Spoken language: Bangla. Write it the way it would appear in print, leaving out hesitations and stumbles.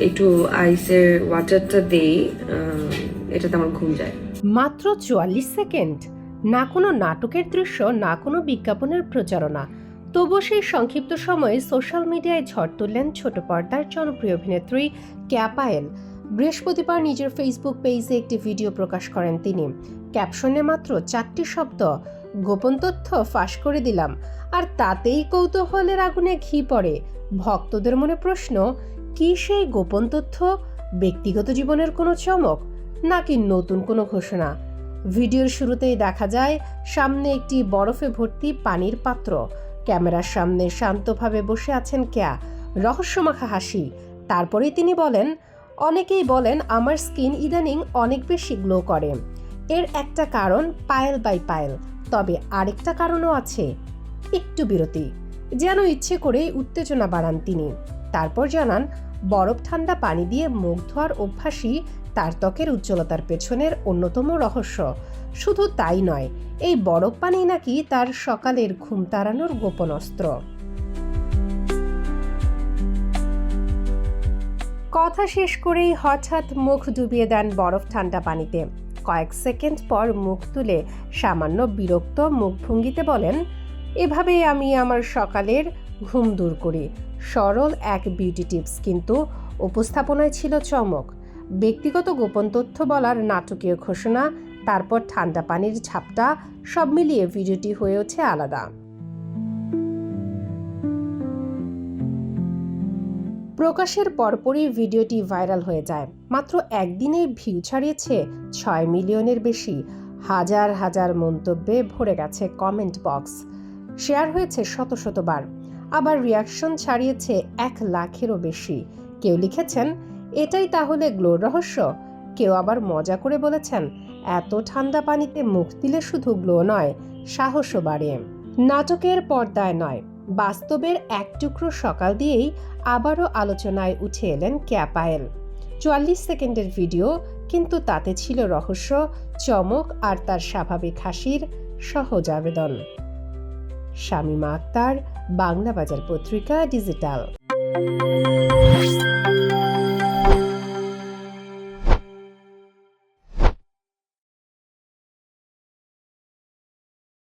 একটু আইসের ওয়াটারটা দেই, এটাতে আমার ঘুম যায়। মাত্র ৪৪ সেকেন্ড, না কোনো নাটকের দৃশ্য, না কোনো বিজ্ঞাপনের প্রচারণা, তবু সেই সংক্ষিপ্ত সময়ে সোশ্যাল মিডিয়ায় ঝড় তুললেন ছোট পর্দার জনপ্রিয় অভিনেত্রী কেয়া পায়েল। বৃহস্পতিবার নিজের ফেসবুক পেজে একটি ভিডিও প্রকাশ করেন তিনি। ক্যাপশনে মাত্র ৪টি শব্দ, গোপন তথ্য ফাঁস করে দিলাম। আর তাতেই কৌতূহলের আগুনে ঘি পড়ে। ভক্তদের মনে প্রশ্ন, কি সেই গোপন তথ্য? ব্যক্তিগত জীবনের কোনো চমক, নাকি নতুন কোনো ঘোষণা? ভিডিওর শুরুতেই দেখা যায় সামনে একটি বরফে ভর্তি পানির পাত্র। ক্যামেরার সামনে শান্তভাবে বসে আছেন কেয়া, রহস্যমাখা হাসি। তারপরেই তিনি বলেন, অনেকেই বলেন আমার স্কিন ইদানিং অনেক বেশি গ্লো করে। এর একটা কারণ পায়েল বাই পায়েল, তবে আরেকটা কারণও আছে, একটু বিরতি। যেন ইচ্ছে করেই উত্তেজনা বাড়ান তিনি। তারপর জানান, বরফ ঠান্ডা পানি দিয়ে মুখ ধোয়ার অভ্যাসই তার ত্বকের উজ্জ্বলতার পেছনের অন্যতম রহস্য। শুধু তাই নয়, এই বরফ পানি নাকি তার সকালের ঘুম তাড়ানোর গোপন অস্ত্র। কথা শেষ করেই হঠাৎ মুখ ডুবিয়ে দেন বরফ ঠান্ডা পানিতে। কয়েক সেকেন্ড পর মুখ তুলে সামান্য বিরক্ত মুখভঙ্গিতে বলেন, এভাবেই আমি আমার সকালের ঘুম দূর করি। সরল এক বিউটি টিপস, কিন্তু উপস্থাপনায় ছিল চমক। ব্যক্তিগত গোপন তথ্য বলার নাটকীয় ঘোষণা, তারপর ঠান্ডা পানির ঝাপটা, সব মিলিয়ে ভিডিওটি হয়ে ওঠে আলাদা। প্রকাশের পরপরই ভিডিওটি ভাইরাল হয়ে যায়। মাত্র একদিনেই ভিউ ছাড়িয়েছে ৬ মিলিয়নের বেশি। হাজার হাজার মন্তব্যে ভরে গেছে কমেন্ট বক্স। শেয়ার হয়েছে শত শতবার। আবার রিয়াকশন ছাড়িয়েছে ১ লাখেরও বেশি। কেউ লিখেছেন, এটাই তাহলে গ্লোর রহস্য। কেউ আবার মজা করে বলেছেন, এত ঠান্ডা পানিতে মুখ দিলে শুধু গ্লো নয়, সাহসও বাড়ে। নাটকের পর্দায় নয়, বাস্তবের এক টুকরো সকাল দিয়েই আবারও আলোচনায় উঠে এলেন কেয়া পায়েল। ৪৪ সেকেন্ডের ভিডিও, কিন্তু তাতে ছিল রহস্য, চমক আর তার স্বাভাবিক হাসির সহজ আবেদন। শামীমা আক্তার, বাংলা বাজার পত্রিকা, ডিজিটাল।